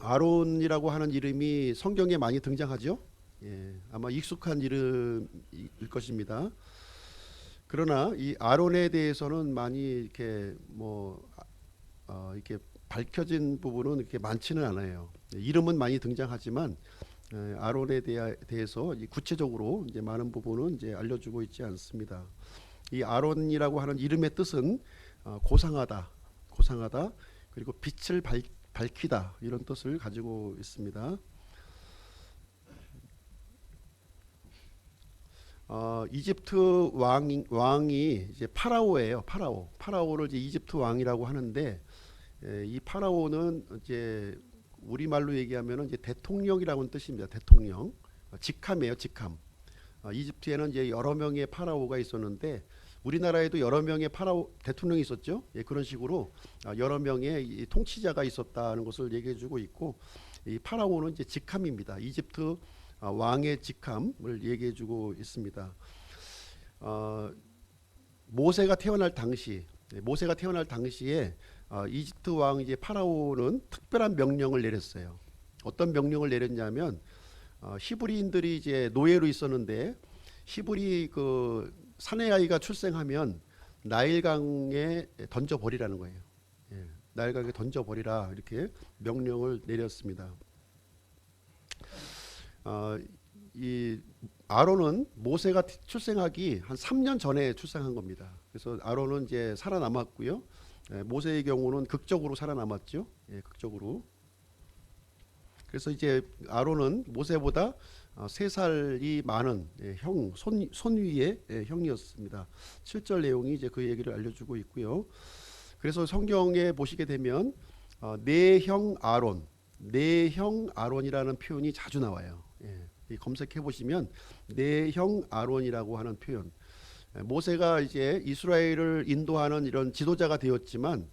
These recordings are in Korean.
아론이라고 하는 이름이 성경에 많이 등장하죠. 아마 익숙한 이름일 것입니다. 그러나 이 아론에 대해서는 많이 이렇게 이렇게 밝혀진 부분은 이렇게 많지는 않아요. 이름은 많이 등장하지만 아론에 대해서 구체적으로 이제 많은 부분은 이제 알려주고 있지 않습니다. 이 아론이라고 하는 이름의 뜻은 고상하다, 고상하다, 그리고 빛을 밝히다 이런 뜻을 가지고 있습니다. 이집트 왕이 이제 파라오예요. 파라오를 이제 이집트 왕이라고 하는데 이 파라오는 이제 우리말로 얘기하면은 이제 대통령이라는 뜻입니다. 대통령. 직함이에요, 직함. 이집트에는 이제 여러 명의 파라오가 있었는데 우리나라에도 여러 명의 파라오 대통령이 있었죠. 그런 식으로 여러 명의 이 통치자가 있었다는 것을 얘기해주고 있고, 이 파라오는 이제 직함입니다. 이집트 왕의 직함을 얘기해주고 있습니다. 어, 모세가 태어날 당시에 이집트 왕 이제 파라오는 특별한 명령을 내렸어요. 어떤 명령을 내렸냐면 히브리인들이 이제 노예로 있었는데 히브리 그 사내 아이가 출생하면 나일강에 던져 버리라는 거예요. 나일강에 던져 버리라 이렇게 명령을 내렸습니다. 어, 이 아론은 모세가 출생하기 한 3년 전에 출생한 겁니다. 그래서 아론은 이제 살아남았고요. 모세의 경우는 극적으로 살아남았죠. 극적으로. 그래서 이제 아론은 모세보다 3살이 많은 손위의 형이었습니다. 7절 내용이 이제 그 얘기를 알려주고 있고요. 그래서 성경에 보시게 되면 내 형 아론이라는 표현이 자주 나와요. 검색해 보시면 내 형 아론이라고 하는 표현. 모세가 이제 이스라엘을 인도하는 이런 지도자가 되었지만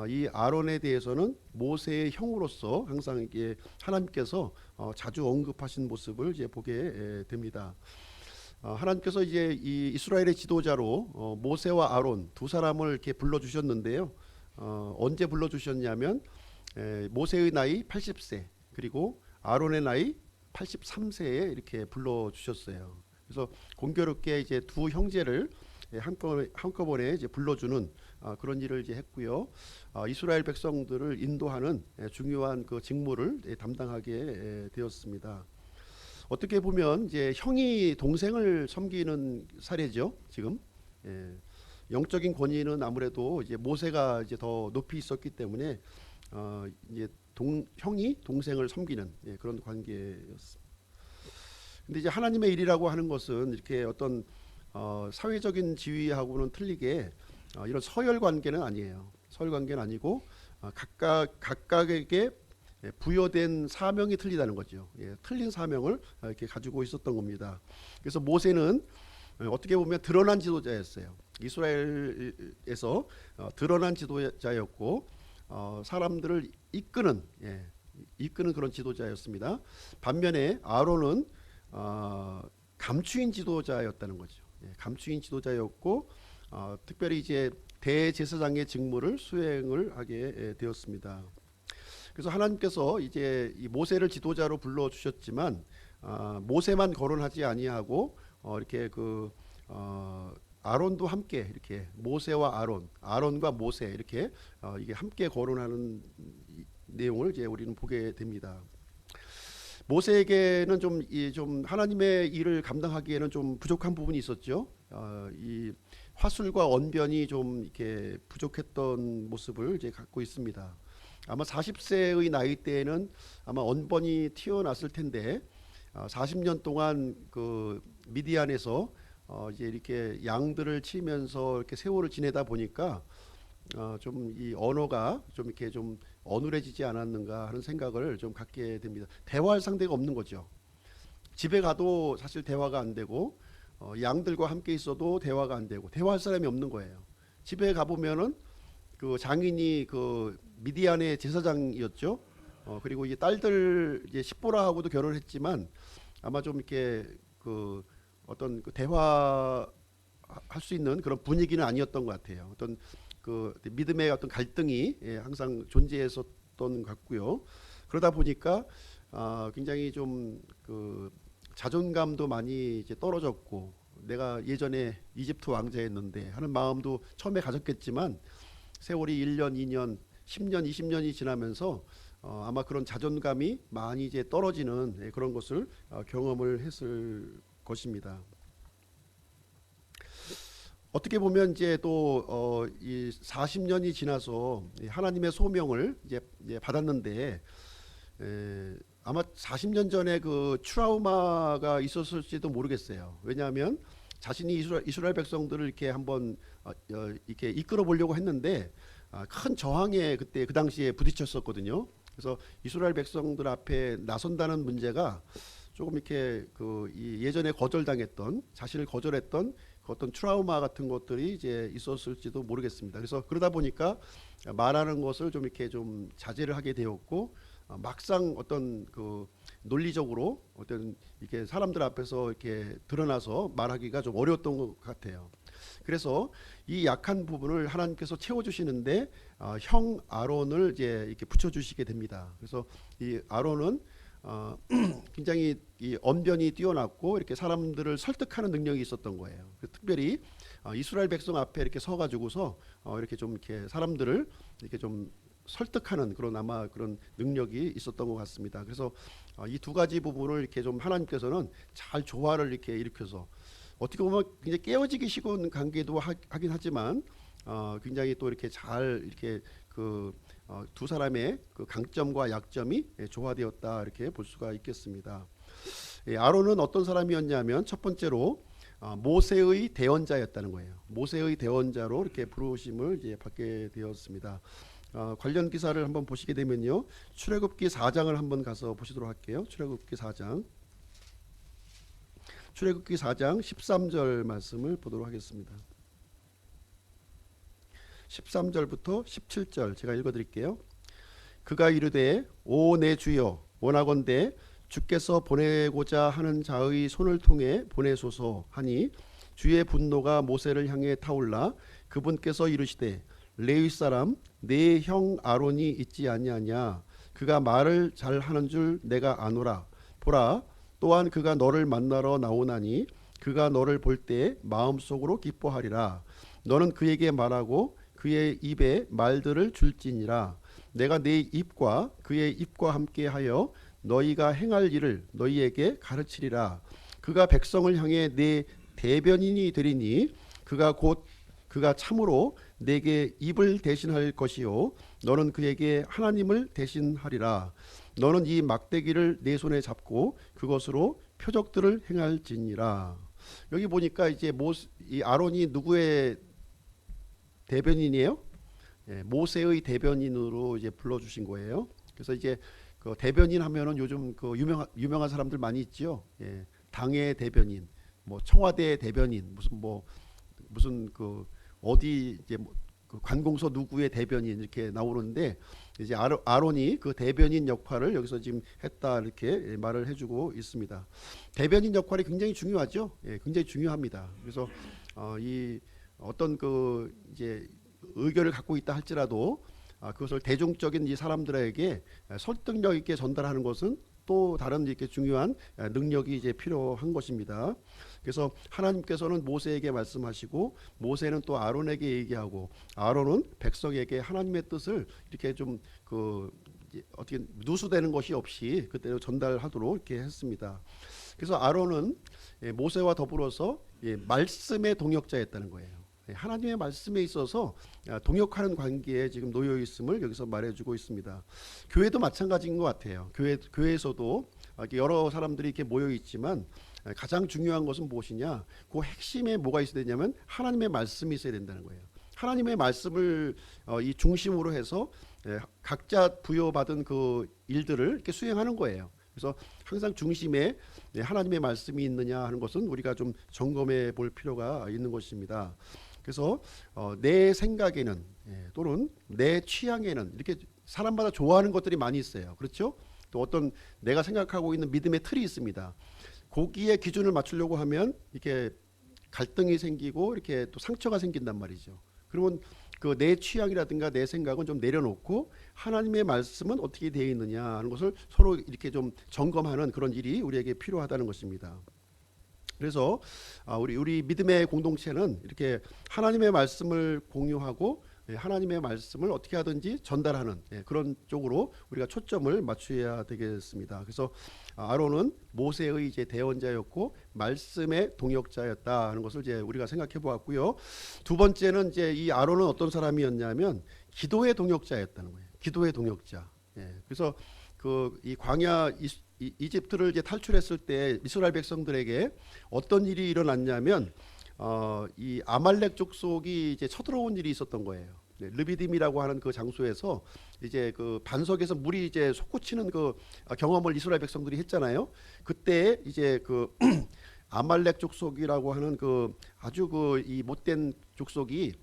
이 아론에 대해서는 모세의 형으로서 항상 이게 하나님께서 자주 언급하신 모습을 이제 보게 됩니다. 하나님께서 이제 이 이스라엘의 지도자로 모세와 아론 두 사람을 이렇게 불러 주셨는데요. 언제 불러 주셨냐면 모세의 나이 80세 그리고 아론의 나이 83세에 이렇게 불러 주셨어요. 그래서 공교롭게 이제 두 형제를 한꺼번에 이제 불러주는 그런 일을 이제 했고요. 이스라엘 백성들을 인도하는 중요한 그 직무를 담당하게 되었습니다. 어떻게 보면 이제 형이 동생을 섬기는 사례죠. 지금 영적인 권위는 아무래도 이제 모세가 이제 더 높이 있었기 때문에 이제 형이 동생을 섬기는 그런 관계였습니다. 근데 이제 하나님의 일이라고 하는 것은 이렇게 어떤 사회적인 지위하고는 틀리게 이런 서열 관계는 아니에요. 서열 관계는 아니고 각각에게 부여된 사명이 틀리다는 거죠. 틀린 사명을 이렇게 가지고 있었던 겁니다. 그래서 모세는 어떻게 보면 드러난 지도자였어요. 이스라엘에서 드러난 지도자였고 사람들을 이끄는 그런 지도자였습니다. 반면에 아론은 감추인 지도자였다는 거죠. 감추인 지도자였고 특별히 이제 대제사장의 직무를 수행을 하게 되었습니다. 그래서 하나님께서 이제 이 모세를 지도자로 불러 주셨지만 모세만 거론하지 아니하고 이렇게 아론도 함께 이렇게 모세와 아론과 모세 이렇게 이게 함께 거론하는 내용을 이제 우리는 보게 됩니다. 모세에게는 좀 하나님의 일을 감당하기에는 좀 부족한 부분이 있었죠. 이 화술과 언변이 좀 이렇게 부족했던 모습을 이제 갖고 있습니다. 아마 40세의 나이 때에는 아마 언변이 튀어났을 텐데 40년 동안 그 미디안에서 이제 이렇게 양들을 치면서 이렇게 세월을 지내다 보니까 좀 이 언어가 좀 이렇게 좀 어눌해지지 않았는가 하는 생각을 좀 갖게 됩니다. 대화할 상대가 없는 거죠. 집에 가도 사실 대화가 안 되고 양들과 함께 있어도 대화가 안 되고 대화할 사람이 없는 거예요. 집에 가 보면은 그 장인이 그 미디안의 제사장이었죠. 그리고 이 딸들 이제 십보라하고도 결혼했지만 아마 좀 이렇게 그 어떤 그 대화할 수 있는 그런 분위기는 아니었던 것 같아요. 어떤 그 믿음의 어떤 갈등이 항상 존재했었던 것 같고요. 그러다 보니까 굉장히 좀 그 자존감도 많이 이제 떨어졌고, 내가 예전에 이집트 왕자였는데 하는 마음도 처음에 가졌겠지만 세월이 1년, 2년, 10년, 20년이 지나면서 아마 그런 자존감이 많이 이제 떨어지는 그런 것을 경험을 했을 것입니다. 어떻게 보면 이제 또 이 40년이 지나서 하나님의 소명을 이제 받았는데, 아마 40년 전에 그 트라우마가 있었을지도 모르겠어요. 왜냐하면 자신이 이스라엘 백성들을 이렇게 한번 이렇게 이끌어 보려고 했는데 큰 저항에 그때 그 당시에 부딪혔었거든요. 그래서 이스라엘 백성들 앞에 나선다는 문제가 조금 이렇게 이 예전에 거절당했던, 자신을 거절했던 그 어떤 트라우마 같은 것들이 이제 있었을지도 모르겠습니다. 그래서 그러다 보니까 말하는 것을 좀 이렇게 좀 자제를 하게 되었고, 막상 어떤 그 논리적으로 어떤 이렇게 사람들 앞에서 이렇게 드러나서 말하기가 좀 어려웠던 것 같아요. 그래서 이 약한 부분을 하나님께서 채워주시는데 형 아론을 이제 이렇게 붙여주시게 됩니다. 그래서 이 아론은 굉장히 이 언변이 뛰어났고 이렇게 사람들을 설득하는 능력이 있었던 거예요. 특별히 이스라엘 백성 앞에 이렇게 서가지고서 이렇게 좀 이렇게 사람들을 이렇게 좀 설득하는 그런 아마 그런 능력이 있었던 것 같습니다. 그래서 이 두 가지 부분을 이렇게 좀 하나님께서는 잘 조화를 이렇게 일으켜서, 어떻게 보면 굉장히 깨어지기 쉬운 관계도 하긴 하지만 굉장히 또 이렇게 잘 이렇게 두 사람의 그 강점과 약점이 조화되었다, 이렇게 볼 수가 있겠습니다. 아론은 어떤 사람이었냐면 첫 번째로 모세의 대언자였다는 거예요. 모세의 대언자로 이렇게 부르심을 이제 받게 되었습니다. 관련 기사를 한번 보시게 되면요, 출애굽기 4장을 한번 가서 보시도록 할게요. 출애굽기 4장 13절 말씀을 보도록 하겠습니다. 13절부터 17절 제가 읽어드릴게요. 그가 이르되 오 내 주여 원하건대 주께서 보내고자 하는 자의 손을 통해 보내소서 하니, 주의 분노가 모세를 향해 타올라 그분께서 이르시되 레위 사람 내 형 아론이 있지 아니하냐, 그가 말을 잘하는 줄 내가 아노라. 보라, 또한 그가 너를 만나러 나오나니 그가 너를 볼 때 마음속으로 기뻐하리라. 너는 그에게 말하고 그의 입에 말들을 줄지니라. 내가 네 입과 그의 입과 함께하여 너희가 행할 일을 너희에게 가르치리라. 그가 백성을 향해 네 대변인이 되리니 그가 참으로 내게 입을 대신할 것이요 너는 그에게 하나님을 대신하리라. 너는 이 막대기를 내 손에 잡고 그것으로 표적들을 행할지니라. 여기 보니까 이제 이 아론이 누구의 대변인이에요? 모세의 대변인으로 이제 불러주신 거예요. 그래서 이제 그 대변인 하면은 요즘 그 유명한 사람들 많이 있죠. 당의 대변인, 뭐 청와대 대변인, 무슨 그 어디 이제 그 관공서 누구의 대변인 이렇게 나오는데, 이제 아론이 그 대변인 역할을 여기서 지금 했다, 이렇게 말을 해주고 있습니다. 대변인 역할이 굉장히 중요하죠. 굉장히 중요합니다. 그래서 이 어떤 그 이제 의견을 갖고 있다 할지라도 그것을 대중적인 이 사람들에게 설득력 있게 전달하는 것은 또 다른 이렇게 중요한 능력이 이제 필요한 것입니다. 그래서 하나님께서는 모세에게 말씀하시고 모세는 또 아론에게 얘기하고 아론은 백성에게 하나님의 뜻을 이렇게 좀 어떻게 누수되는 것이 없이 그대로 전달하도록 이렇게 했습니다. 그래서 아론은 모세와 더불어서 말씀의 동역자였다는 거예요. 하나님의 말씀에 있어서 동역하는 관계에 지금 놓여 있음을 여기서 말해주고 있습니다. 교회도 마찬가지인 것 같아요. 교회에서도 여러 사람들이 이렇게 모여 있지만 가장 중요한 것은 무엇이냐? 그 핵심에 뭐가 있어야 되냐면 하나님의 말씀이 있어야 된다는 거예요. 하나님의 말씀을 이 중심으로 해서 각자 부여받은 그 일들을 이렇게 수행하는 거예요. 그래서 항상 중심에 하나님의 말씀이 있느냐 하는 것은 우리가 좀 점검해 볼 필요가 있는 것입니다. 그래서 내 생각에는 또는 내 취향에는 이렇게 사람마다 좋아하는 것들이 많이 있어요. 그렇죠? 또 어떤 내가 생각하고 있는 믿음의 틀이 있습니다. 거기에 기준을 맞추려고 하면 이렇게 갈등이 생기고 이렇게 또 상처가 생긴단 말이죠. 그러면 그 내 취향이라든가 내 생각은 좀 내려놓고 하나님의 말씀은 어떻게 되어 있느냐 하는 것을 서로 이렇게 좀 점검하는 그런 일이 우리에게 필요하다는 것입니다. 그래서 우리 믿음의 공동체는 이렇게 하나님의 말씀을 공유하고 하나님의 말씀을 어떻게 하든지 전달하는 그런 쪽으로 우리가 초점을 맞춰야 되겠습니다. 그래서 아론은 모세의 이제 대언자였고 말씀의 동역자였다 하는 것을 이제 우리가 생각해 보았고요. 두 번째는 이제 이 아론은 어떤 사람이었냐면 기도의 동역자였다는 거예요. 기도의 동역자. 그래서 그 이 광야 이집트를 이제 탈출했을 때 이스라엘 백성들에게 어떤 일이 일어났냐면 이 아말렉 족속이 이제 쳐들어온 일이 있었던 거예요. 르비딤이라고 하는 그 장소에서 이제 그 반석에서 물이 이제 솟구치는 그 경험을 이스라엘 백성들이 했잖아요. 그때 이제 그 아말렉 족속이라고 하는 그 아주 그 이 못된 족속이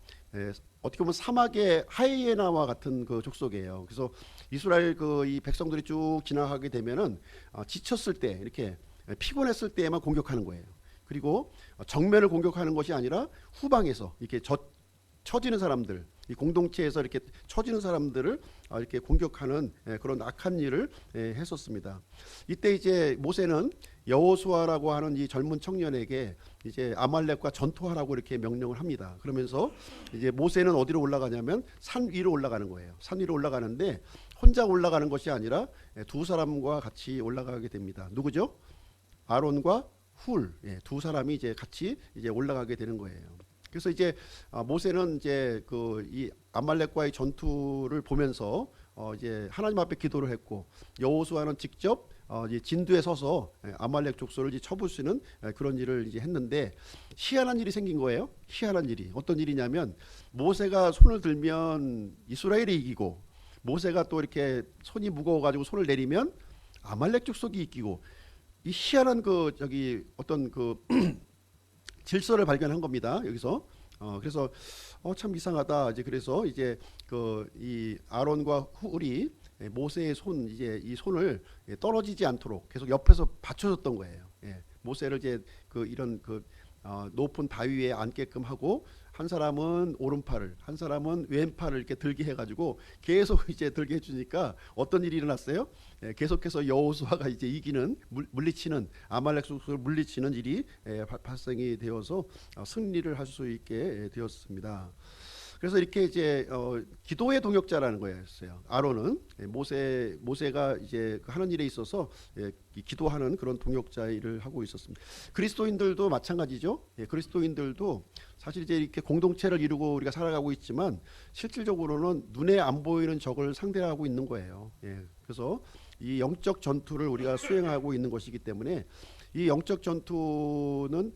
어떻게 보면 사막의 하이에나와 같은 그 족속이에요. 그래서 이스라엘 그 이 백성들이 쭉 지나가게 되면은 지쳤을 때 이렇게 피곤했을 때에만 공격하는 거예요. 그리고 정면을 공격하는 것이 아니라 후방에서 이렇게 처지는 사람들, 이 공동체에서 이렇게 처지는 사람들을 이렇게 공격하는 그런 악한 일을 했었습니다. 이때 이제 모세는 여호수아라고 하는 이 젊은 청년에게 이제 아말렉과 전투하라고 이렇게 명령을 합니다. 그러면서 이제 모세는 어디로 올라가냐면 산 위로 올라가는 거예요. 산 위로 올라가는데 혼자 올라가는 것이 아니라 두 사람과 같이 올라가게 됩니다. 누구죠? 아론과 훌, 두 사람이 이제 같이 이제 올라가게 되는 거예요. 그래서 이제 모세는 이제 그 이 아말렉과의 전투를 보면서 이제 하나님 앞에 기도를 했고 여호수아는 직접 이제 진두에 서서 아말렉 족속을 이제 쳐부수는 그런 일을 이제 했는데 희한한 일이 생긴 거예요. 희한한 일이 어떤 일이냐면 모세가 손을 들면 이스라엘이 이기고 모세가 또 이렇게 손이 무거워가지고 손을 내리면 아말렉 족속이 이기고 이 희한한 그 저기 어떤 그 질서를 발견한 겁니다. 여기서 그래서 참 이상하다. 이제 그래서 이제 그 이 아론과 훌이 모세의 손 이제 이 손을 떨어지지 않도록 계속 옆에서 받쳐줬던 거예요. 모세를 이제 그 이런 그 높은 바위 위에 앉게끔 하고 한 사람은 오른팔을 한 사람은 왼팔을 이렇게 들게 해가지고 계속 이제 들게 해주니까 어떤 일이 일어났어요? 계속해서 여호수아가 이제 이기는 물리치는 아말렉 족속을 물리치는 일이 발생이 되어서 승리를 할 수 있게 되었습니다. 그래서 이렇게 이제 기도의 동역자라는 거였어요. 아론은 모세가 이제 하는 일에 있어서 기도하는 그런 동역자 일을 하고 있었습니다. 그리스도인들도 마찬가지죠. 그리스도인들도 사실 이제 이렇게 공동체를 이루고 우리가 살아가고 있지만 실질적으로는 눈에 안 보이는 적을 상대하고 있는 거예요. 그래서 이 영적 전투를 우리가 수행하고 있는 것이기 때문에 이 영적 전투는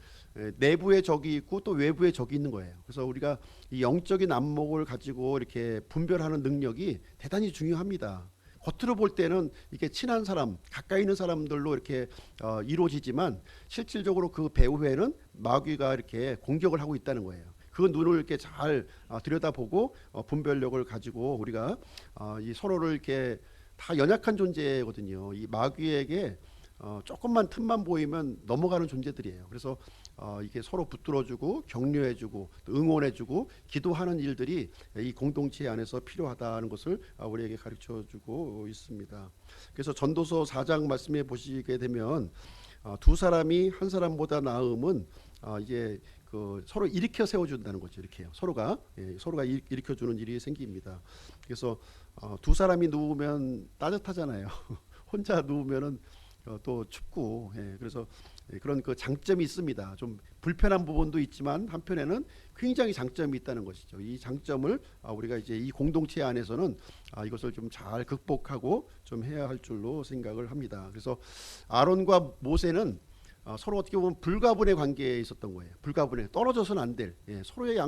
내부의 적이 있고 또 외부의 적이 있는 거예요. 그래서 우리가 이 영적인 안목을 가지고 이렇게 분별하는 능력이 대단히 중요합니다. 겉으로 볼 때는 이게 친한 사람, 가까이 있는 사람들로 이렇게 이루어지지만 실질적으로 그 배후에는 마귀가 이렇게 공격을 하고 있다는 거예요. 그 눈을 이렇게 잘 들여다보고 분별력을 가지고 우리가 이 서로를 이렇게 다 연약한 존재거든요. 이 마귀에게 조금만 틈만 보이면 넘어가는 존재들이에요. 그래서 이게 서로 붙들어주고 격려해주고 응원해주고 기도하는 일들이 이 공동체 안에서 필요하다는 것을 우리에게 가르쳐주고 있습니다. 그래서 전도서 4장 말씀해 보시게 되면 두 사람이 한 사람보다 나음은 이제 그 서로 일으켜 세워준다는 거죠. 이렇게요. 서로가 일으켜주는 일이 생깁니다. 그래서 두 사람이 누우면 따뜻하잖아요. 혼자 누우면은 또 춥고 그래서 그런 그 장점이 있습니다. 좀 불편한 부분도 있지만 한편에는 굉장히 장점이 있다는 것이죠. 이 장점을 우리가 이제 이 공동체 안에서는 이것을 좀 잘 극복하고 좀 해야 할 줄로 생각을 합니다. 그래서 아론과 모세는 서로 어떻게 보면 불가분의 관계에 있었던 거예요. 불가분의 떨어져서는 안 될 서로의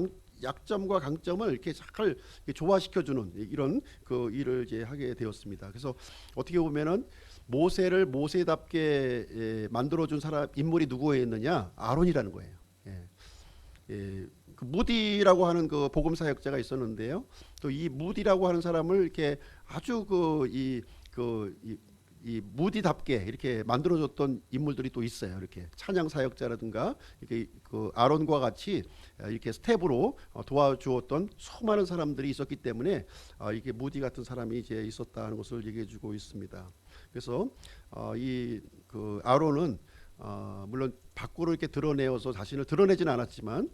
약점과 강점을 이렇게 잘 조화시켜주는 이런 그 일을 이제 하게 되었습니다. 그래서 어떻게 보면은 모세를 모세답게 만들어준 사람 인물이 누구였느냐? 아론이라는 거예요. 그 무디라고 하는 그 복음 사역자가 있었는데요. 또 이 무디라고 하는 사람을 이렇게 아주 이 무디답게 이렇게 만들어줬던 인물들이 또 있어요. 이렇게 찬양 사역자라든가 이렇게 그 아론과 같이 이렇게 스텝으로 도와주었던 수많은 사람들이 있었기 때문에 이게 무디 같은 사람이 이제 있었다는 것을 얘기해주고 있습니다. 그래서 이 그 아론은 물론 밖으로 이렇게 드러내어서 자신을 드러내지는 않았지만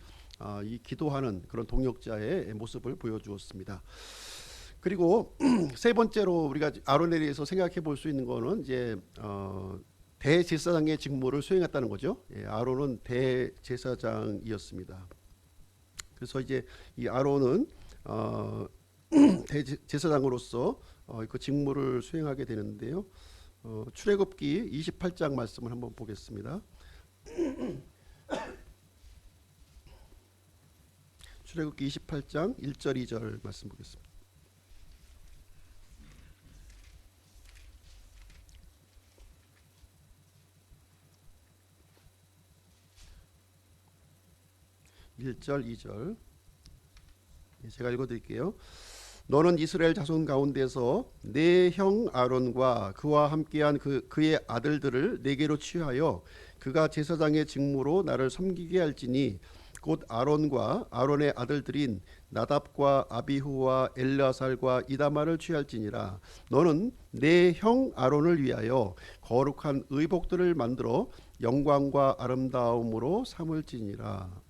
이 기도하는 그런 동역자의 모습을 보여주었습니다. 그리고 세 번째로 우리가 아론에 대해서 생각해 볼 수 있는 거는 이제 대제사장의 직무를 수행했다는 거죠. 예, 아론은 대제사장이었습니다. 그래서 이제 이 아론은 대제사장으로서 그 직무를 수행하게 되는데요. 출애굽기 28장 말씀을 한번 보겠습니다. 출애굽기 28장 1절 2절 말씀 보겠습니다. (1절) (2절) 제가 읽어드릴게요. 너는 이스라엘 자손 가운데서 내 형 아론과 그와 함께한 그의 아들들을 내게로 취하여 그가 제사장의 직무로 나를 섬기게 할지니 곧 아론과 아론의 아들들인 나답과 아비후와 엘르아살과 이다말을 취할지니라. 너는 내 형 아론을 위하여 거룩한 의복들을 만들어 영광과 아름다움으로 삼을지니라.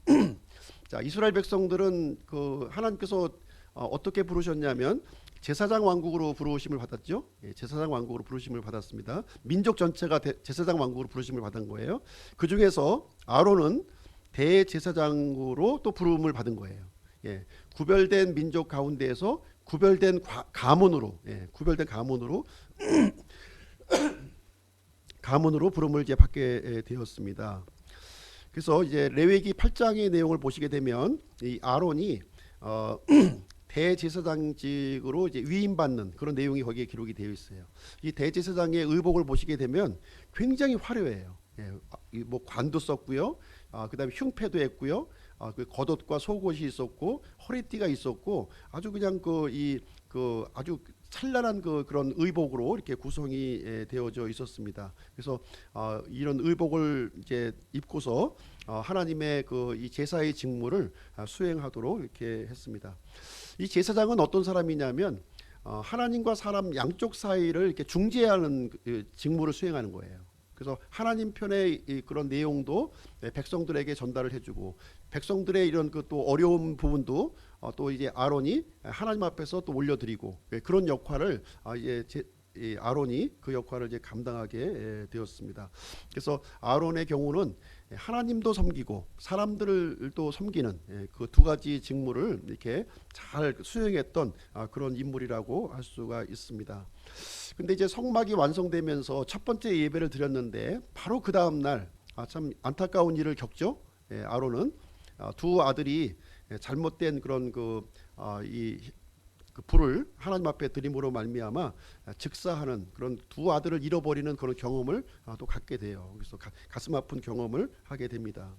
자, 이스라엘 백성들은 그 하나님께서 어떻게 부르셨냐면 제사장 왕국으로 부르심을 받았죠. 예, 제사장 왕국으로 부르심을 받았습니다. 민족 전체가 제사장 왕국으로 부르심을 받은 거예요. 그 중에서 아론은 대제사장으로 또 부름을 받은 거예요. 예, 구별된 민족 가운데에서 구별된 가문으로, 구별된 가문으로 부름을 이제 받게 되었습니다. 그래서 이제 레위기 8장의 내용을 보시게 되면 이 아론이 대제사장직으로 이제 위임받는 그런 내용이 거기에 기록이 되어 있어요. 이 대제사장의 의복을 보시게 되면 굉장히 화려해요. 예, 뭐 관도 썼고요. 그다음에 흉패도 했고요. 그 겉옷과 속옷이 있었고 허리띠가 있었고 아주 그냥 아주 찬란한 그런 의복으로 이렇게 구성이 되어져 있었습니다. 그래서 이런 의복을 이제 입고서 하나님의 이 제사의 직무를 수행하도록 이렇게 했습니다. 이 제사장은 어떤 사람이냐면 하나님과 사람 양쪽 사이를 이렇게 중재하는 직무를 수행하는 거예요. 그래서 하나님 편의 그런 내용도 백성들에게 전달을 해주고 백성들의 이런 또 어려운 부분도 또 이제 아론이 하나님 앞에서 또 올려드리고 그런 역할을 아론이 그 역할을 이제 감당하게 되었습니다. 그래서 아론의 경우는 하나님도 섬기고 사람들도 섬기는 그 두 가지 직무를 이렇게 잘 수행했던 그런 인물이라고 할 수가 있습니다. 근데 이제 성막이 완성되면서 첫 번째 예배를 드렸는데 바로 그 다음 날 참 안타까운 일을 겪죠. 아론은 두 아들이 잘못된 그런 이 불을 하나님 앞에 드림으로 말미암아 즉사하는 그런 두 아들을 잃어버리는 그런 경험을 또 갖게 돼요. 그래서 가슴 아픈 경험을 하게 됩니다.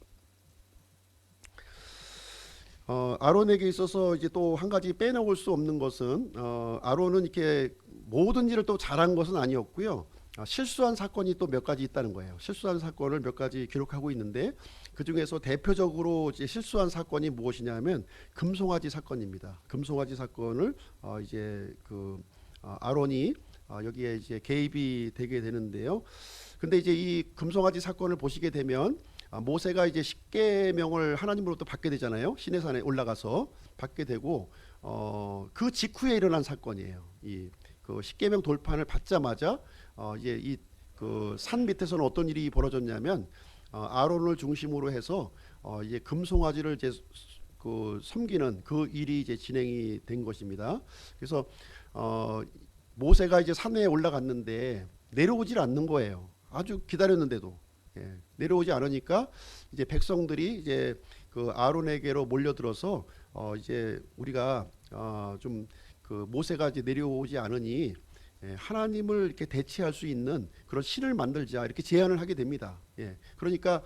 아론에게 있어서 이제 또 한 가지 빼놓을 수 없는 것은 아론은 이렇게 모든 일을 또 잘한 것은 아니었고요. 실수한 사건이 또 몇 가지 있다는 거예요. 실수한 사건을 몇 가지 기록하고 있는데 그 중에서 대표적으로 이제 실수한 사건이 무엇이냐면 금송아지 사건입니다. 금송아지 사건을 이제 아론이 여기에 이제 개입이 되게 되는데요. 근데 이제 이 금송아지 사건을 보시게 되면 모세가 이제 십계명을 하나님으로부터 받게 되잖아요. 시내산에 올라가서 받게 되고 그 직후에 일어난 사건이에요. 그 십계명 돌판을 받자마자 이제 이 그 산 밑에서는 어떤 일이 벌어졌냐면 아론을 중심으로 해서 이제 금송아지를 이제 섬기는 그 일이 이제 진행이 된 것입니다. 그래서 모세가 이제 산에 올라갔는데 내려오질 않는 거예요. 아주 기다렸는데도 내려오지 않으니까 이제 백성들이 이제 그 아론에게로 몰려들어서 이제 우리가 좀 모세가 이제 내려오지 않으니 하나님을 이렇게 대체할 수 있는 그런 신을 만들자 이렇게 제안을 하게 됩니다. 그러니까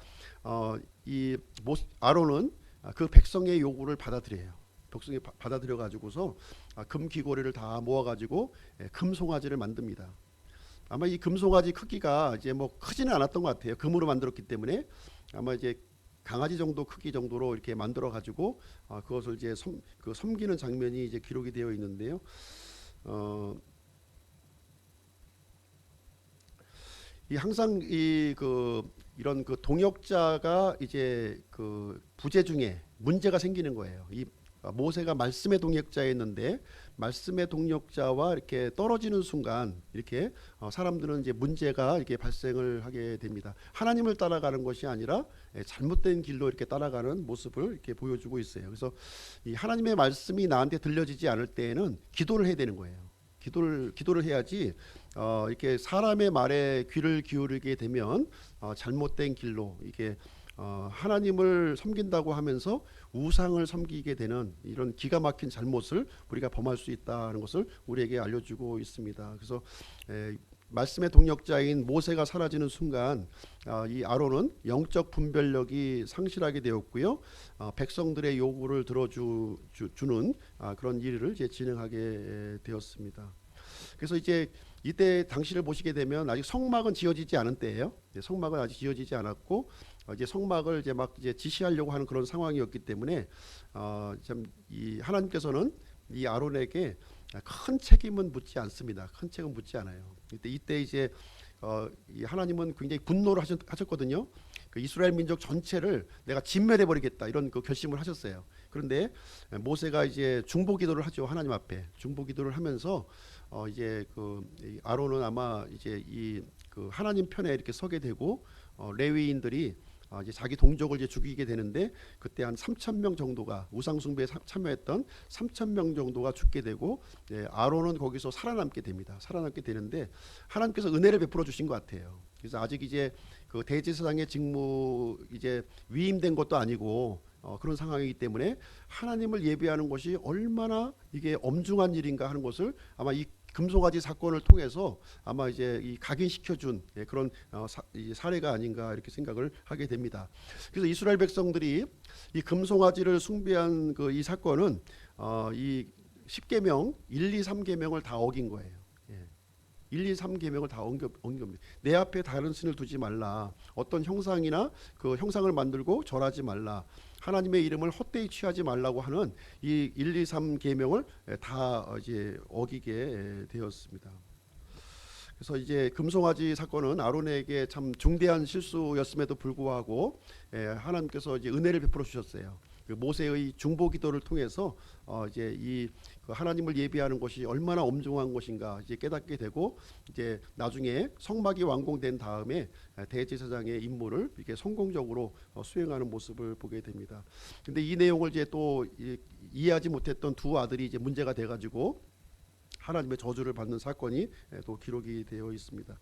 아론은 그 백성의 요구를 받아들여요. 백성이 받아들여 가지고서 금 귀고리를 다 모아 가지고 금송아지를 만듭니다. 아마 이 금송아지 크기가 이제 뭐 크지는 않았던 것 같아요. 금으로 만들었기 때문에 아마 이제 강아지 정도 크기 정도로 이렇게 만들어 가지고 그것을 이제 섬기는 장면이 이제 기록이 되어 있는데요. 어, 이 항상 이런 그 동역자가 이제 그 부재 중에 문제가 생기는 거예요. 이 모세가 말씀의 동역자였는데 말씀의 동역자와 이렇게 떨어지는 순간 이렇게 사람들은 이제 문제가 이렇게 발생을 하게 됩니다. 하나님을 따라가는 것이 아니라 잘못된 길로 이렇게 따라가는 모습을 이렇게 보여주고 있어요. 그래서 이 하나님의 말씀이 나한테 들려지지 않을 때에는 기도를 해야 되는 거예요. 기도를 해야지 이렇게 사람의 말에 귀를 기울이게 되면 잘못된 길로 이게 하나님을 섬긴다고 하면서 우상을 섬기게 되는 이런 기가 막힌 잘못을 우리가 범할 수 있다는 것을 우리에게 알려주고 있습니다. 그래서 말씀의 동역자인 모세가 사라지는 순간 이 아론은 영적 분별력이 상실하게 되었고요. 백성들의 요구를 들어주는 그런 일을 이제 진행하게 되었습니다. 그래서 이제 이때 당시를 보시게 되면 아직 성막은 지어지지 않은 때예요. 성막은 아직 지어지지 않았고 이제 성막을 이제 막 이제 지시하려고 하는 그런 상황이었기 때문에 참 이 하나님께서는 이 아론에게 큰 책임은 묻지 않습니다. 큰 책임은 묻지 않아요. 이때 이제 이 하나님은 굉장히 분노를 하셨거든요. 그 이스라엘 민족 전체를 내가 진멸해 버리겠다 이런 그 결심을 하셨어요. 그런데 모세가 이제 중보기도를 하죠. 하나님 앞에 중보기도를 하면서 이제 그 아론은 아마 이제 이 그 하나님 편에 이렇게 서게 되고 레위인들이 이제 자기 동족을 이제 죽이게 되는데 그때 한 3,000명 정도가 우상 숭배에 참여했던 3,000명 정도가 죽게 되고 아론은 거기서 살아남게 됩니다. 살아남게 되는데 하나님께서 은혜를 베풀어 주신 것 같아요. 그래서 아직 이제 그 대제사장의 직무 이제 위임된 것도 아니고 그런 상황이기 때문에 하나님을 예배하는 것이 얼마나 이게 엄중한 일인가 하는 것을 아마 이 금송아지 사건을 통해서 아마 이제 이 각인시켜준 그런 사례가 아닌가 이렇게 생각을 하게 됩니다. 그래서 이스라엘 백성들이 이 금송아지를 숭배한 그 이 사건은 이 10계명 1, 2, 3계명을 다 어긴 거예요. 1, 2, 3계명을 다 어깁니다. 내 앞에 다른 신을 두지 말라. 어떤 형상이나 그 형상을 만들고 절하지 말라. 하나님의 이름을 헛되이 취하지 말라고 하는 이 1, 2, 3계명을 다 이제 어기게 되었습니다. 그래서 이제 금송아지 사건은 아론에게 참 중대한 실수였음에도 불구하고 하나님께서 이제 은혜를 베풀어 주셨어요. 그 모세의 중보기도를 통해서 이제 이 하나님을 예배하는 것이 얼마나 엄중한 것인가 이제 깨닫게 되고 이제 나중에 성막이 완공된 다음에 대제사장의 임무를 이렇게 성공적으로 수행하는 모습을 보게 됩니다. 근데 이 내용을 이제 또 이해하지 못했던 두 아들이 이제 문제가 돼가지고 하나님의 저주를 받는 사건이 또 기록이 되어 있습니다.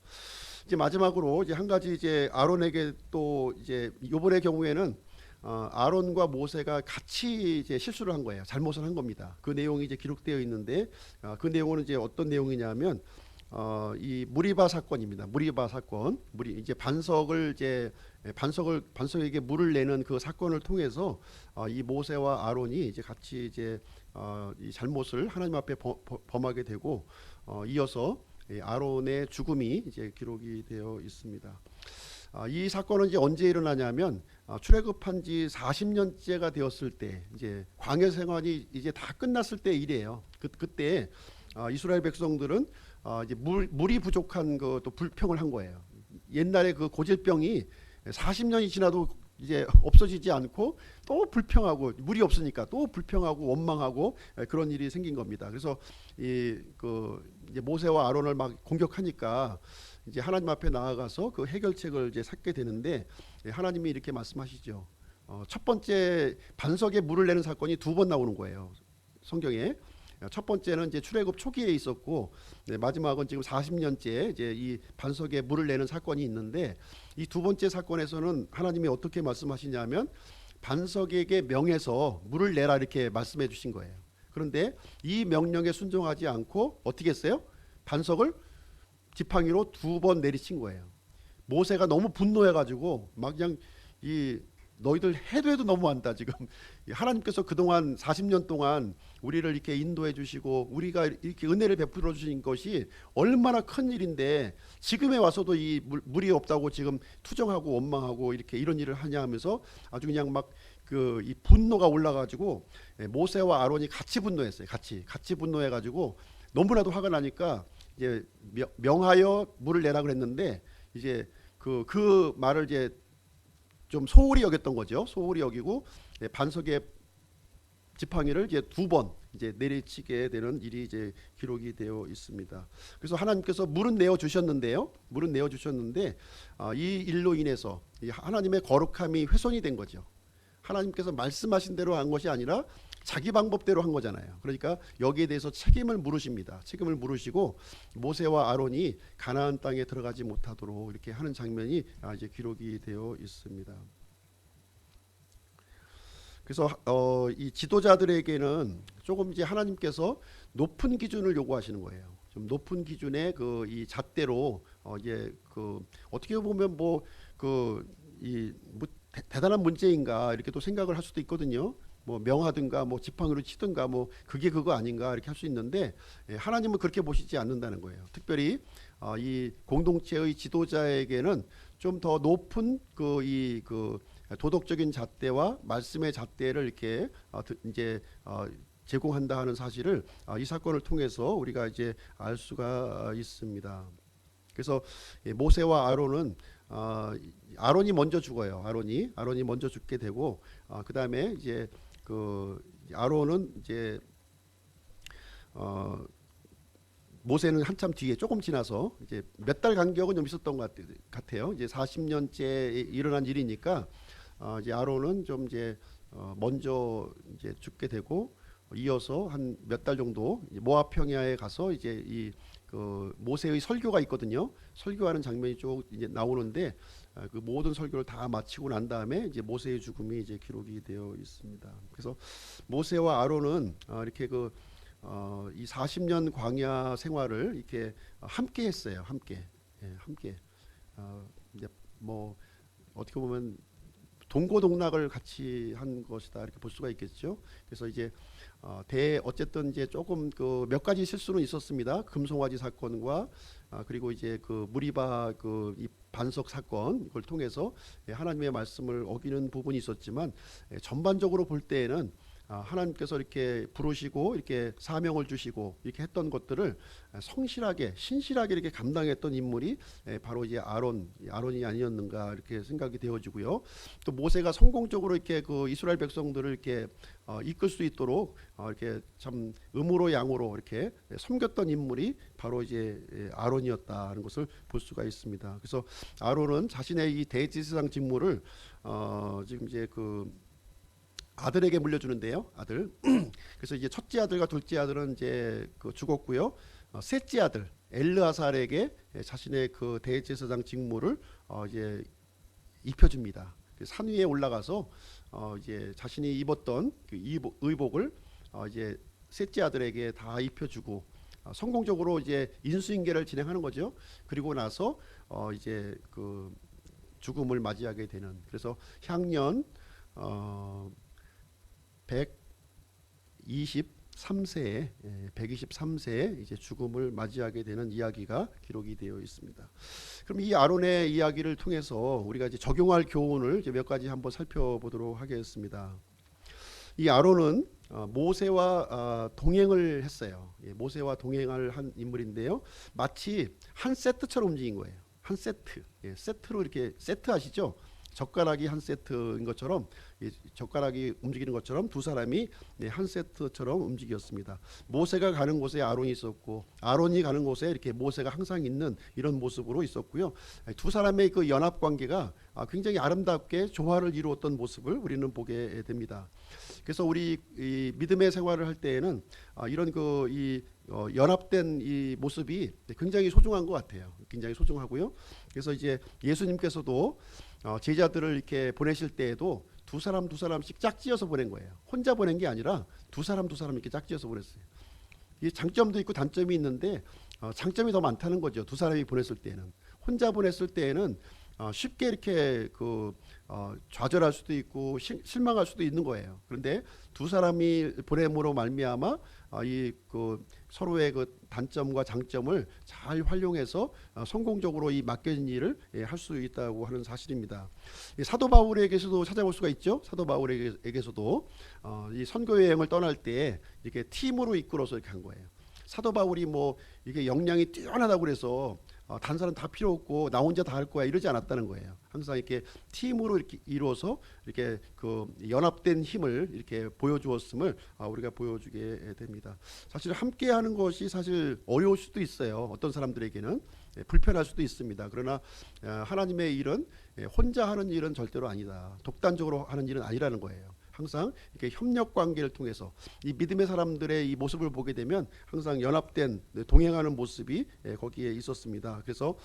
이제 마지막으로 이제 한 가지 이제 아론에게 또 이제 이번의 경우에는 아론과 모세가 같이 이제 실수를 한 거예요. 잘못을 한 겁니다. 그 내용이 이제 기록되어 있는데 그 내용은 이제 어떤 내용이냐면 이 무리바 사건입니다. 무리바 사건, 이제 반석에게 물을 내는 그 사건을 통해서 이 모세와 아론이 이제 같이 이제 이 잘못을 하나님 앞에 범하게 되고 이어서 아론의 죽음이 이제 기록이 되어 있습니다. 이 사건은 이제 언제 일어나냐면 출애굽한 지 40년째가 되었을 때 이제 광야 생활이 이제 다 끝났을 때 일이에요. 그때 이스라엘 백성들은 이제 물이 부족한 것도 불평을 한 거예요. 옛날에 그 고질병이 40년이 지나도 이제 없어지지 않고 또 불평하고 물이 없으니까 또 불평하고 원망하고 그런 일이 생긴 겁니다. 그래서 이제 모세와 아론을 막 공격하니까 이제 하나님 앞에 나아가서 그 해결책을 이제 찾게 되는데 하나님이 이렇게 말씀하시죠. 첫 번째 반석에 물을 내는 사건이 두 번 나오는 거예요. 성경에. 첫 번째는 이제 출애굽 초기에 있었고 마지막은 지금 40년째 이제 이 반석에 물을 내는 사건이 있는데 이 두 번째 사건에서는 하나님이 어떻게 말씀하시냐면 반석에게 명해서 물을 내라 이렇게 말씀해 주신 거예요. 그런데 이 명령에 순종하지 않고 어떻게 했어요? 반석을 지팡이로 두 번 내리친 거예요. 모세가 너무 분노해가지고 막 그냥 이 너희들 해도 너무한다. 지금 하나님께서 그동안 40년 동안 우리를 이렇게 인도해 주시고 우리가 이렇게 은혜를 베풀어 주신 것이 얼마나 큰 일인데 지금에 와서도 이 물이 없다고 지금 투정하고 원망하고 이렇게 이런 일을 하냐 하면서 아주 그냥 막 그 이 분노가 올라가지고 모세와 아론이 같이 분노했어요. 같이 분노해가지고 너무나도 화가 나니까 이제 명하여 물을 내라 그랬는데 이제 그 말을 이제 좀 소홀히 여겼던 거죠. 소홀히 여기고 반석의 지팡이를 이제 2번 이제 내리치게 되는 일이 이제 기록이 되어 있습니다. 그래서 하나님께서 물은 내어 주셨는데요. 물은 내어 주셨는데 이 일로 인해서 하나님의 거룩함이 훼손이 된 거죠. 하나님께서 말씀하신 대로 한 것이 아니라 자기 방법대로 한 거잖아요. 그러니까 여기에 대해서 책임을 물으십니다. 책임을 물으시고 모세와 아론이 가나안 땅에 들어가지 못하도록 이렇게 하는 장면이 이제 기록이 되어 있습니다. 그래서 이 지도자들에게는 조금 이제 하나님께서 높은 기준을 요구하시는 거예요. 좀 높은 기준의 이 잣대로 이제 어떻게 보면 뭐 대단한 문제인가 이렇게 또 생각을 할 수도 있거든요. 뭐 명하든가 뭐 지팡이로 치든가 뭐 그게 그거 아닌가 이렇게 할 수 있는데 하나님은 그렇게 보시지 않는다는 거예요. 특별히 이 공동체의 지도자에게는 좀 더 높은 도덕적인 잣대와 말씀의 잣대를 이렇게 이제 제공한다 하는 사실을 이 사건을 통해서 우리가 이제 알 수가 있습니다. 그래서 모세와 아론은 아론이 먼저 죽어요. 아론이 먼저 죽게 되고 그 다음에 이제 아론은 이제 모세는 한참 뒤에 조금 지나서 이제 몇 달 간격은 좀 있었던 것 같아요. 이제 40년째 일어난 일이니까 이제 아론은 좀 이제 먼저 이제 죽게 되고 이어서 한 몇 달 정도 모압 평야에 가서 이제 모세의 설교가 있거든요. 설교하는 장면이 쭉 이제 나오는데 그 모든 설교를 다 마치고 난 다음에 이제 모세의 죽음이 이제 기록이 되어 있습니다. 그래서 모세와 아론은 이렇게 이 40년 광야 생활을 이렇게 함께 했어요. 함께. 이제 뭐 어떻게 보면 동고동락을 같이 한 것이다 이렇게 볼 수가 있겠죠. 그래서 이제 어쨌든 이제 조금 몇 가지 실수는 있었습니다. 금송아지 사건과 그리고 이제 무리바 이 반석 사건 이걸 통해서 하나님의 말씀을 어기는 부분이 있었지만 전반적으로 볼 때에는 하나님께서 이렇게 부르시고 이렇게 사명을 주시고 이렇게 했던 것들을 성실하게 신실하게 이렇게 감당했던 인물이 바로 이제 아론이 아니었는가 이렇게 생각이 되어지고요. 또 모세가 성공적으로 이렇게 이스라엘 백성들을 이렇게 이끌 수 있도록 이렇게 참 음으로 양으로 이렇게 섬겼던 인물이 바로 이제 아론이었다는 것을 볼 수가 있습니다. 그래서 아론은 자신의 이 대제사장 직무를 지금 이제 아들에게 물려주는데요. 아들. 그래서 이제 첫째 아들과 둘째 아들은 이제 죽었고요. 셋째 아들 엘르아살에게 자신의 대제사장 직무를 이제 입혀줍니다. 산 위에 올라가서 이제 자신이 입었던 의복을 이제 셋째 아들에게 다 입혀주고 성공적으로 이제 인수인계를 진행하는 거죠. 그리고 나서 이제 죽음을 맞이하게 되는. 그래서 향년 123세에 이제 죽음을 맞이하게 되는 이야기가 기록이 되어 있습니다. 그럼 이 아론의 이야기를 통해서 우리가 이제 적용할 교훈을 이제 몇 가지 한번 살펴보도록 하겠습니다. 이 아론은 모세와 동행을 했어요. 모세와 동행을 한 인물인데요. 마치 한 세트처럼 움직인 거예요. 한 세트. 세트로 이렇게 세트 아시죠? 젓가락이 한 세트인 것처럼 젓가락이 움직이는 것처럼 두 사람이 한 세트처럼 움직였습니다. 모세가 가는 곳에 아론이 있었고 아론이 가는 곳에 이렇게 모세가 항상 있는 이런 모습으로 있었고요. 두 사람의 연합 관계가 굉장히 아름답게 조화를 이루었던 모습을 우리는 보게 됩니다. 그래서 우리 이 믿음의 생활을 할 때에는 이런 연합된 이 모습이 굉장히 소중한 것 같아요. 굉장히 소중하고요. 그래서 이제 예수님께서도 제자들을 이렇게 보내실 때에도 두 사람씩 짝지어서 보낸 거예요. 혼자 보낸 게 아니라 두 사람 이렇게 짝지어서 보냈어요. 이 장점도 있고 단점이 있는데 장점이 더 많다는 거죠. 두 사람이 보냈을 때는. 혼자 보냈을 때에는 쉽게 이렇게 좌절할 수도 있고 실망할 수도 있는 거예요. 그런데 두 사람이 보냄으로 말미암아 이 서로의 그 단점과 장점을 잘 활용해서 성공적으로 이 맡겨진 일을 할 수 있다고 하는 사실입니다. 이 사도 바울에게서도 찾아볼 수가 있죠. 사도 바울에게서도 이 선교 여행을 떠날 때 이렇게 팀으로 이끌어서 이렇게 한 거예요. 사도 바울이 뭐 이게 역량이 뛰어나다고 그래서 다른 사람 다 필요 없고 나 혼자 다 할 거야 이러지 않았다는 거예요. 항상 이렇게 팀으로 이렇게 이루어서 이렇게 그 연합된 힘을 이렇게 보여주었음을 우리가 보여주게 됩니다. 사실 함께하는 것이 사실 어려울 수도 있어요. 어떤 사람들에게는 불편할 수도 있습니다. 그러나 하나님의 일은 혼자 하는 일은 절대로 아니다. 독단적으로 하는 일은 아니라는 거예요. 항상 이렇게 협력 관계를 통해서 이 믿음의 사람들의 이 모습을 보게 되면 항상 연합된 동행하는 모습이 거기에 있었습니다. 그래서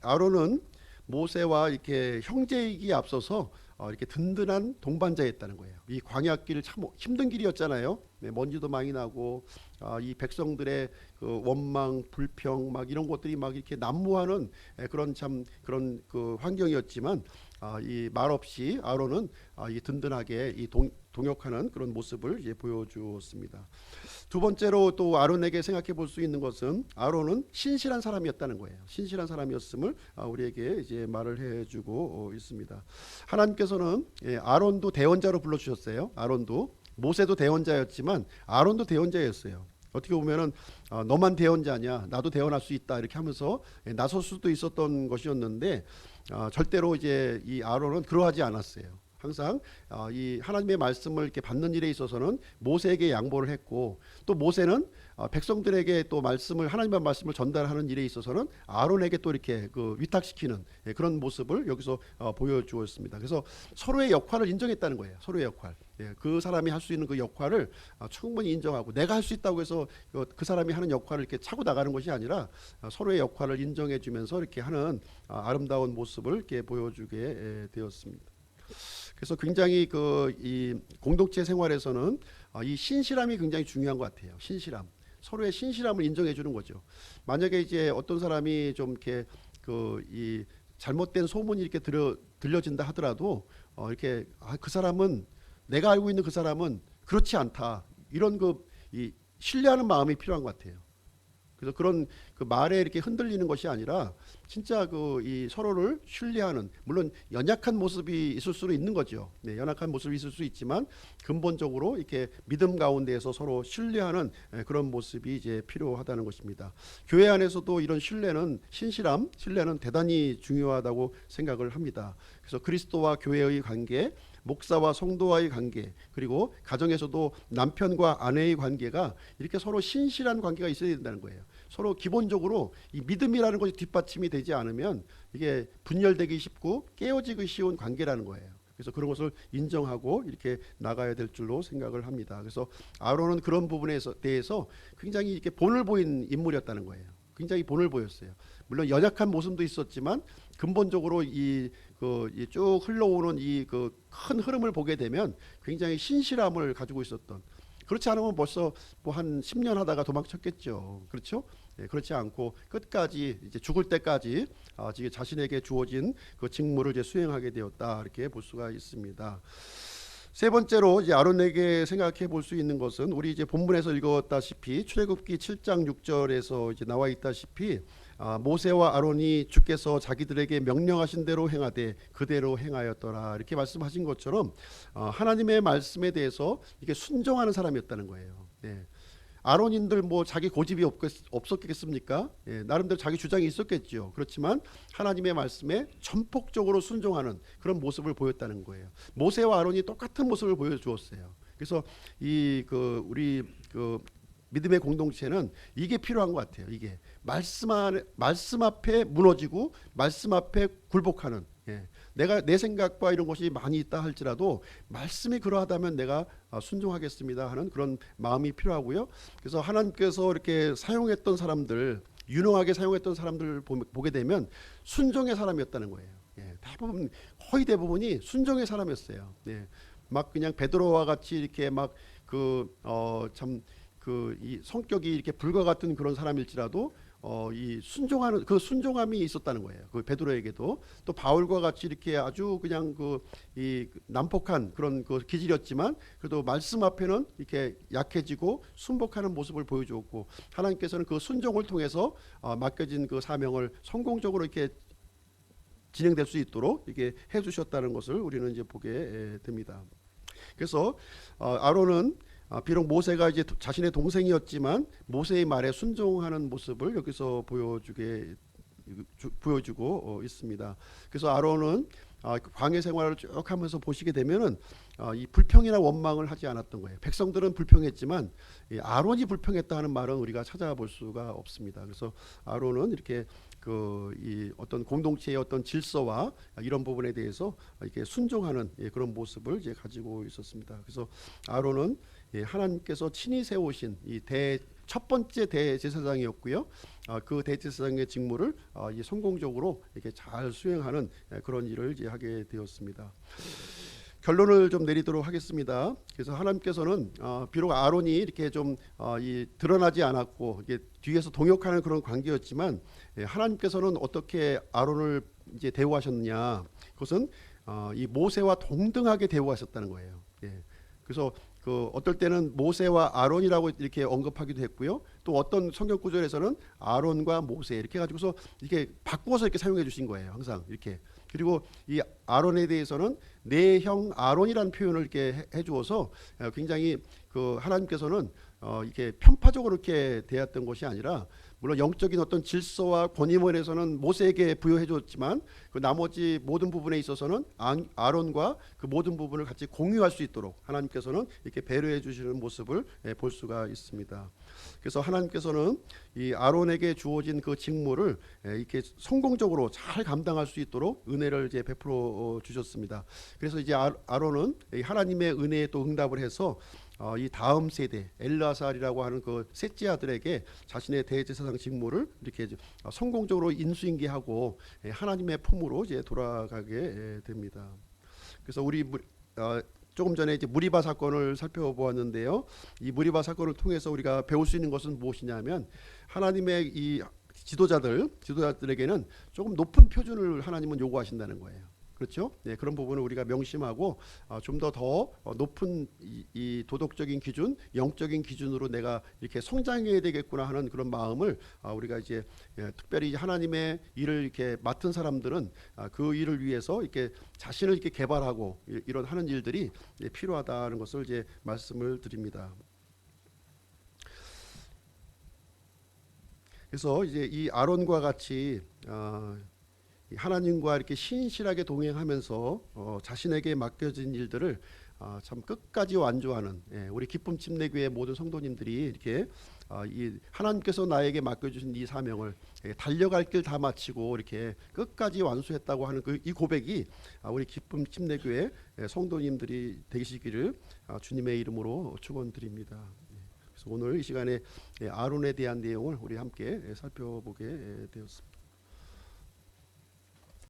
아론은 모세와 이렇게 형제이기에 앞서서 이렇게 든든한 동반자였다는 거예요. 이 광야길 참 힘든 길이었잖아요. 먼지도 많이 나고 이 백성들의 그 원망, 불평 막 이런 것들이 막 이렇게 난무하는 그런 그 환경이었지만 이 말없이 아론은 이 든든하게 이 동역하는 그런 모습을 이제 보여주었습니다. 두 번째로 또 아론에게 생각해 볼 수 있는 것은 아론은 신실한 사람이었다는 거예요. 신실한 사람이었음을 우리에게 이제 말을 해주고 있습니다. 하나님께서는 아론도 대언자로 불러주셨어요. 아론도 모세도 대언자였지만 아론도 대언자였어요. 어떻게 보면은 너만 대언자냐, 나도 대언할 수 있다 이렇게 하면서 나설 수도 있었던 것이었는데 절대로 이제 이 아론은 그러하지 않았어요. 항상 이 하나님의 말씀을 이렇게 받는 일에 있어서는 모세에게 양보를 했고 또 모세는 백성들에게 또 하나님의 말씀을 전달하는 일에 있어서는 아론에게 또 이렇게 그 위탁시키는 그런 모습을 여기서 보여주었습니다. 그래서 서로의 역할을 인정했다는 거예요. 서로의 역할. 그 사람이 할 수 있는 그 역할을 충분히 인정하고 내가 할 수 있다고 해서 그 사람이 하는 역할을 이렇게 차고 나가는 것이 아니라 서로의 역할을 인정해주면서 이렇게 하는 아름다운 모습을 이렇게 보여주게 되었습니다. 그래서 굉장히 이 공동체 생활에서는 이 신실함이 굉장히 중요한 것 같아요. 신실함. 서로의 신실함을 인정해 주는 거죠. 만약에 이제 어떤 사람이 좀 이렇게 이 잘못된 소문이 이렇게 들려진다 하더라도 이렇게 그 사람은 내가 알고 있는 그 사람은 그렇지 않다. 이런 이 신뢰하는 마음이 필요한 것 같아요. 그래서 그런 그 말에 이렇게 흔들리는 것이 아니라 진짜 이 서로를 신뢰하는, 물론 연약한 모습이 있을 수는 있는 거죠. 연약한 모습이 있을 수 있지만 근본적으로 이렇게 믿음 가운데에서 서로 신뢰하는 그런 모습이 이제 필요하다는 것입니다. 교회 안에서도 이런 신뢰는 대단히 중요하다고 생각을 합니다. 그래서 그리스도와 교회의 관계, 목사와 성도와의 관계, 그리고 가정에서도 남편과 아내의 관계가 이렇게 서로 신실한 관계가 있어야 된다는 거예요. 서로 기본적으로 이 믿음이라는 것이 뒷받침이 되지 않으면 이게 분열되기 쉽고 깨어지기 쉬운 관계라는 거예요. 그래서 그런 것을 인정하고 이렇게 나가야 될 줄로 생각을 합니다. 그래서 아론은 그런 부분에 대해서 굉장히 이렇게 본을 보인 인물이었다는 거예요. 굉장히 본을 보였어요. 물론 연약한 모습도 있었지만 근본적으로 쭉 흘러오는 이 큰 흐름을 보게 되면 굉장히 신실함을 가지고 있었던. 그렇지 않으면 벌써 뭐 한 10년 하다가 도망쳤겠죠. 그렇죠? 그렇지 않고 끝까지 이제 죽을 때까지 자신에게 주어진 그 직무를 이제 수행하게 되었다 이렇게 볼 수가 있습니다. 세 번째로 이제 아론에게 생각해 볼 수 있는 것은 우리 이제 본문에서 읽었다시피 출애굽기 7장 6절에서 이제 나와 있다시피 모세와 아론이 주께서 자기들에게 명령하신 대로 행하되 그대로 행하였더라 이렇게 말씀하신 것처럼 하나님의 말씀에 대해서 이게 순종하는 사람이었다는 거예요. 아론인들 뭐 자기 고집이 없었겠습니까? 나름대로 자기 주장이 있었겠죠. 그렇지만 하나님의 말씀에 전폭적으로 순종하는 그런 모습을 보였다는 거예요. 모세와 아론이 똑같은 모습을 보여주었어요. 그래서 우리 믿음의 공동체는 이게 필요한 것 같아요. 이게 말씀 앞에 무너지고 말씀 앞에 굴복하는. 내가 내 생각과 이런 것이 많이 있다 할지라도 말씀이 그러하다면 내가 순종하겠습니다 하는 그런 마음이 필요하고요. 그래서 하나님께서 이렇게 사용했던 사람들, 유능하게 사용했던 사람들을 보게 되면 순종의 사람이었다는 거예요. 거의 대부분이 순종의 사람이었어요. 막 그냥 베드로와 같이 이렇게 막 이 성격이 이렇게 불과 같은 그런 사람일지라도 이 순종하는 그 순종함이 있었다는 거예요. 그 베드로에게도 또 바울과 같이 이렇게 아주 그냥 그 이 난폭한 그런 그 기질이었지만 그래도 말씀 앞에는 이렇게 약해지고 순복하는 모습을 보여주었고 하나님께서는 그 순종을 통해서 맡겨진 그 사명을 성공적으로 이렇게 진행될 수 있도록 이렇게 해주셨다는 것을 우리는 이제 보게 됩니다. 그래서 아론은 비록 모세가 이제 자신의 동생이었지만 모세의 말에 순종하는 모습을 여기서 보여주고 있습니다. 그래서 아론은 광야 생활을 쭉 하면서 보시게 되면은 이 불평이나 원망을 하지 않았던 거예요. 백성들은 불평했지만 이 아론이 불평했다 하는 말은 우리가 찾아볼 수가 없습니다. 그래서 아론은 이렇게 이 어떤 공동체의 어떤 질서와 이런 부분에 대해서 이렇게 순종하는 그런 모습을 이제 가지고 있었습니다. 그래서 아론은 하나님께서 친히 세우신 이 첫 번째 대제사장이었고요. 그 대제사장의 직무를 성공적으로 이렇게 잘 수행하는 그런 일을 이제 하게 되었습니다. 결론을 좀 내리도록 하겠습니다. 그래서 하나님께서는 비록 아론이 이렇게 좀 드러나지 않았고 이게 뒤에서 동역하는 그런 관계였지만 하나님께서는 어떻게 아론을 이제 대우하셨느냐? 그것은 이 모세와 동등하게 대우하셨다는 거예요. 그래서 어떨 때는 모세와 아론이라고 이렇게 언급하기도 했고요. 또 어떤 성경 구절에서는 아론과 모세 이렇게 가지고서 이렇게 바꾸어서 이렇게 사용해 주신 거예요. 항상 이렇게. 그리고 이 아론에 대해서는 내 형 아론이라는 표현을 이렇게 해 주어서 굉장히 하나님께서는 이렇게 편파적으로 이렇게 대했던 것이 아니라 물론 영적인 어떤 질서와 권위원에서는 모세에게 부여해 줬지만 그 나머지 모든 부분에 있어서는 아론과 그 모든 부분을 같이 공유할 수 있도록 하나님께서는 이렇게 배려해 주시는 모습을 볼 수가 있습니다. 그래서 하나님께서는 이 아론에게 주어진 그 직무를 이렇게 성공적으로 잘 감당할 수 있도록 은혜를 이제 베풀어 주셨습니다. 그래서 이제 아론은 하나님의 은혜에 또 응답을 해서 이 다음 세대 엘르아살이라고 하는 그 셋째 아들에게 자신의 대제사장 직무를 이렇게 성공적으로 인수인계하고 하나님의 품으로 이제 돌아가게 됩니다. 그래서 우리 조금 전에 이제 무리바 사건을 살펴보았는데요. 이 무리바 사건을 통해서 우리가 배울 수 있는 것은 무엇이냐면 하나님의 이 지도자들에게는 조금 높은 표준을 하나님은 요구하신다는 거예요. 그렇죠? 그런 부분을 우리가 명심하고 좀 더 높은 이 도덕적인 기준, 영적인 기준으로 내가 이렇게 성장해야 되겠구나 하는 그런 마음을 우리가 이제 특별히 하나님의 일을 이렇게 맡은 사람들은 그 일을 위해서 이렇게 자신을 이렇게 개발하고 이런 하는 일들이 필요하다는 것을 이제 말씀을 드립니다. 그래서 이제 이 아론과 같이 하나님과 이렇게 신실하게 동행하면서 자신에게 맡겨진 일들을 참 끝까지 완주하는 우리 기쁨 침례교회 모든 성도님들이 이렇게 이 하나님께서 나에게 맡겨주신 이 사명을 달려갈 길 다 마치고 이렇게 끝까지 완수했다고 하는 이 고백이 우리 기쁨 침례교회 성도님들이 되시기를 주님의 이름으로 축원드립니다. 그래서 오늘 이 시간에 아론에 대한 내용을 우리 함께 살펴보게 되었습니다.